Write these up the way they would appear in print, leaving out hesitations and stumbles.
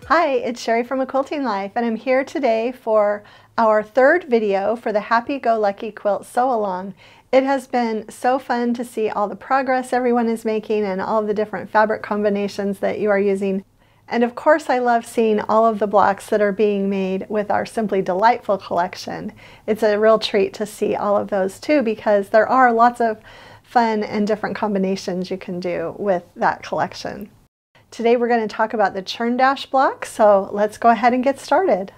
Hi, it's Sherri from A Quilting Life, and I'm here today for our third video for the Happy-Go-Lucky Quilt Sew-Along. It has been so fun to see all the progress everyone is making and all of the different fabric combinations that you are using. And of course, I love seeing all of the blocks that are being made with our Simply Delightful collection. It's a real treat to see all of those too, because there are lots of fun and different combinations you can do with that collection. Today we're going to talk about the Churn Dash block, so let's go ahead and get started.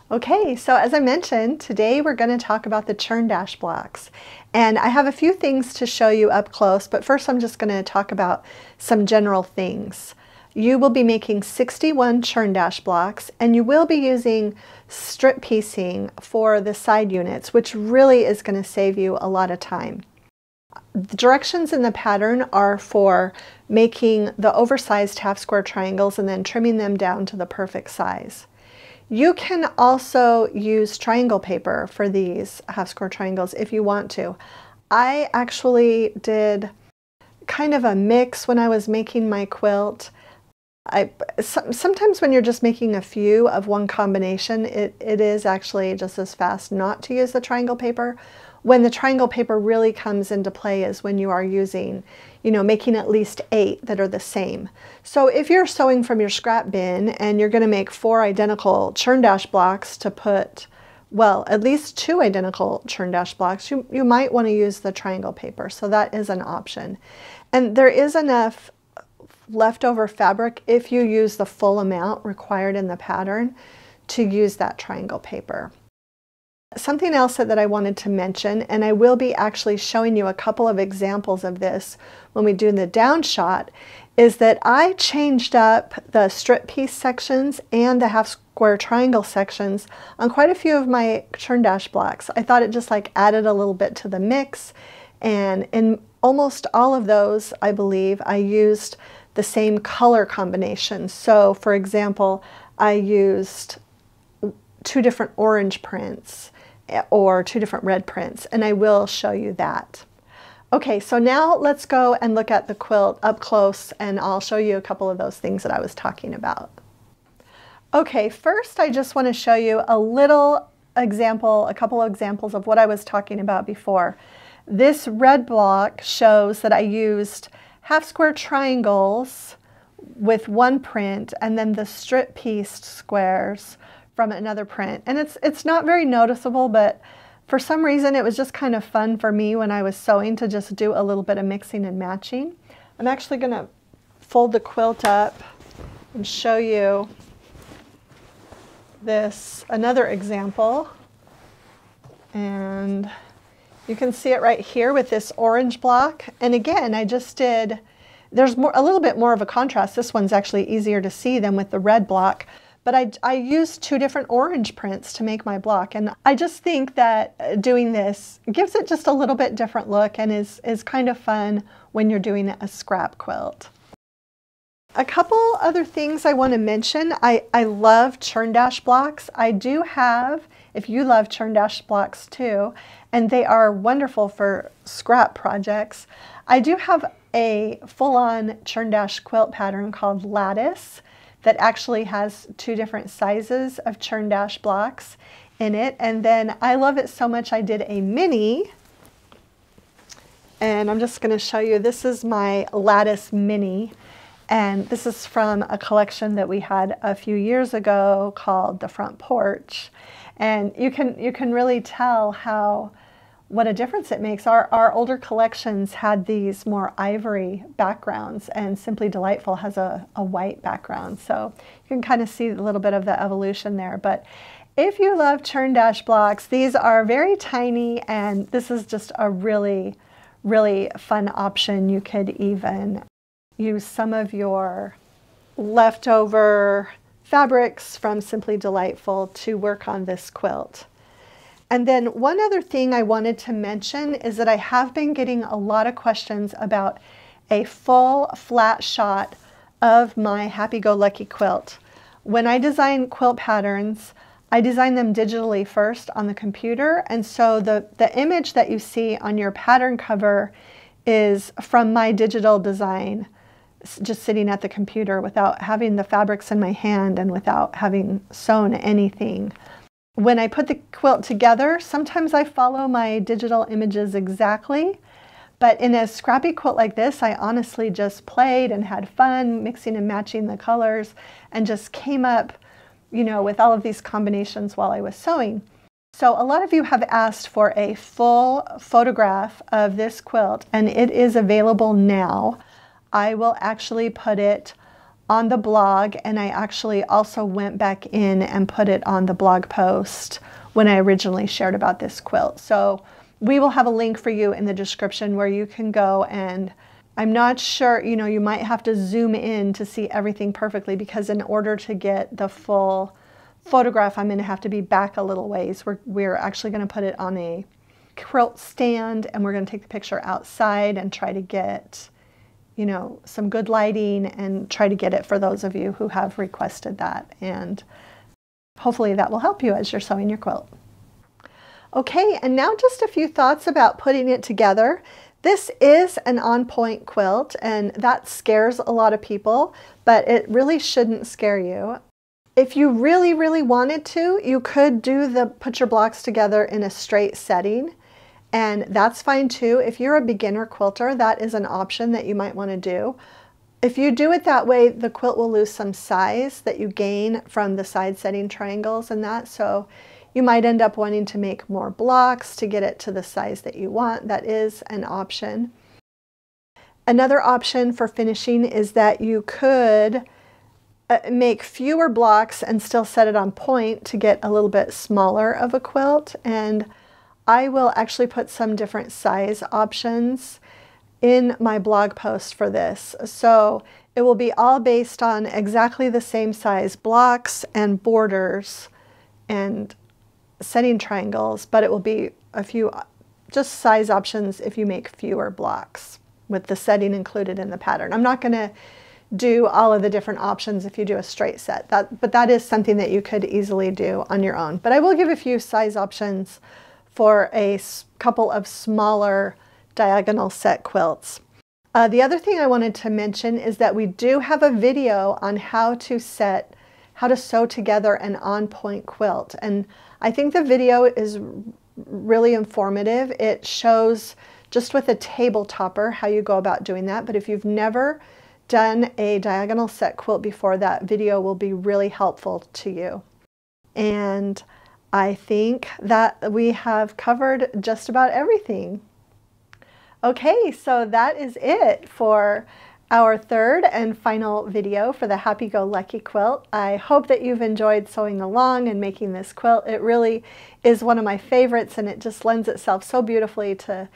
Okay, so as I mentioned, today we're going to talk about the Churn Dash blocks. And I have a few things to show you up close, but first I'm just going to talk about some general things. You will be making 61 Churn Dash blocks, and you will be using strip piecing for the side units, which really is going to save you a lot of time. The directions in the pattern are for making the oversized half square triangles and then trimming them down to the perfect size. You can also use triangle paper for these half square triangles if you want to. I actually did kind of a mix when I was making my quilt. Sometimes when you're just making a few of one combination, it is actually just as fast not to use the triangle paper. When the triangle paper really comes into play is when you are using, making at least 8 that are the same. So if you're sewing from your scrap bin and you're going to make 4 identical Churn Dash blocks to put, well, at least 2 identical Churn Dash blocks, you might want to use the triangle paper. So that is an option. And there is enough leftover fabric if you use the full amount required in the pattern to use that triangle paper. Something else that I wanted to mention, and I will be actually showing you a couple of examples of this when we do the down shot, is that I changed up the strip piece sections and the half square triangle sections on quite a few of my Churn Dash blocks. I thought it just added a little bit to the mix, and in almost all of those, I believe, I used the same color combination. So for example, I used 2 different orange prints or 2 different red prints, and I will show you that. Okay, so now let's go and look at the quilt up close, and I'll show you a couple of those things that I was talking about. Okay, first I just want to show you a little example, a couple of examples of what I was talking about before. This red block shows that I used half square triangles with 1 print and then the strip pieced squares from another print. And it's not very noticeable, but for some reason it was just kind of fun for me when I was sewing to just do a little bit of mixing and matching. I'm actually going to fold the quilt up and show you this, another example. And you can see it right here with this orange block. And again, I just did, there's a little bit more of a contrast. This one's actually easier to see than with the red block. But I used 2 different orange prints to make my block. And I just think that doing this gives it just a little bit different look and is kind of fun when you're doing a scrap quilt. A couple other things I want to mention. I love Churn Dash blocks. I do have, if you love Churn Dash blocks too, and they are wonderful for scrap projects, I do have a full-on Churn Dash quilt pattern called Lattice that actually has 2 different sizes of Churn Dash blocks in it. And then I love it so much I did a mini, and I'm just going to show you. This is my Lattice mini, and this is from a collection that we had a few years ago called The Front Porch. And you can really tell what a difference it makes. Our older collections had these more ivory backgrounds, and Simply Delightful has a white background. So you can kind of see a little bit of the evolution there. But if you love Churn Dash blocks, these are very tiny, and this is just a really, really fun option. You could even use some of your leftover fabrics from Simply Delightful to work on this quilt. And then one other thing I wanted to mention is that I have been getting a lot of questions about a full flat shot of my Happy-Go-Lucky quilt. When I design quilt patterns, I design them digitally first on the computer, and so the image that you see on your pattern cover is from my digital design just sitting at the computer without having the fabrics in my hand and without having sewn anything. When I put the quilt together, sometimes I follow my digital images exactly, but in a scrappy quilt like this, I honestly just played and had fun mixing and matching the colors and just came up, you know, with all of these combinations while I was sewing. So a lot of you have asked for a full photograph of this quilt, and it is available now. I will actually put it on the blog, and I actually also went back in and put it on the blog post when I originally shared about this quilt. So we will have a link for you in the description where you can go, and I'm not sure, you know, you might have to zoom in to see everything perfectly, because in order to get the full photograph, I'm going to have to be back a little ways. We're actually going to put it on a quilt stand, and we're going to take the picture outside and try to get, you know, some good lighting and try to get it for those of you who have requested that. And hopefully that will help you as you're sewing your quilt. Okay, and now just a few thoughts about putting it together. This is an on-point quilt, and that scares a lot of people, but it really shouldn't scare you. If you really, really wanted to, you could put your blocks together in a straight setting, and that's fine too. If you're a beginner quilter, that is an option that you might want to do. If you do it that way, the quilt will lose some size that you gain from the side setting triangles and that, so you might end up wanting to make more blocks to get it to the size that you want. That is an option. Another option for finishing is that you could make fewer blocks and still set it on point to get a little bit smaller of a quilt. And I will actually put some different size options in my blog post for this. So it will be all based on exactly the same size blocks and borders and setting triangles, but it will be a few just size options if you make fewer blocks with the setting included in the pattern. I'm not going to do all of the different options if you do a straight set, but that is something that you could easily do on your own. But I will give a few size options for a couple of smaller diagonal set quilts. The other thing I wanted to mention is that we do have a video on how to sew together an on-point quilt, and I think the video is really informative. It shows just with a table topper how you go about doing that, but if you've never done a diagonal set quilt before, that video will be really helpful to you. And I think that we have covered just about everything. Okay, so that is it for our third and final video for the Happy Go Lucky quilt. I hope that you've enjoyed sewing along and making this quilt. It really is one of my favorites, and it just lends itself so beautifully to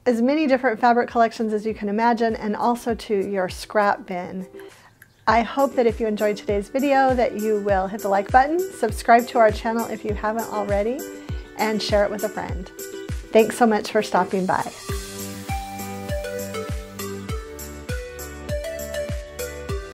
as many different fabric collections as you can imagine, and also to your scrap bin. I hope that if you enjoyed today's video that you will hit the like button, subscribe to our channel if you haven't already, and share it with a friend. Thanks so much for stopping by.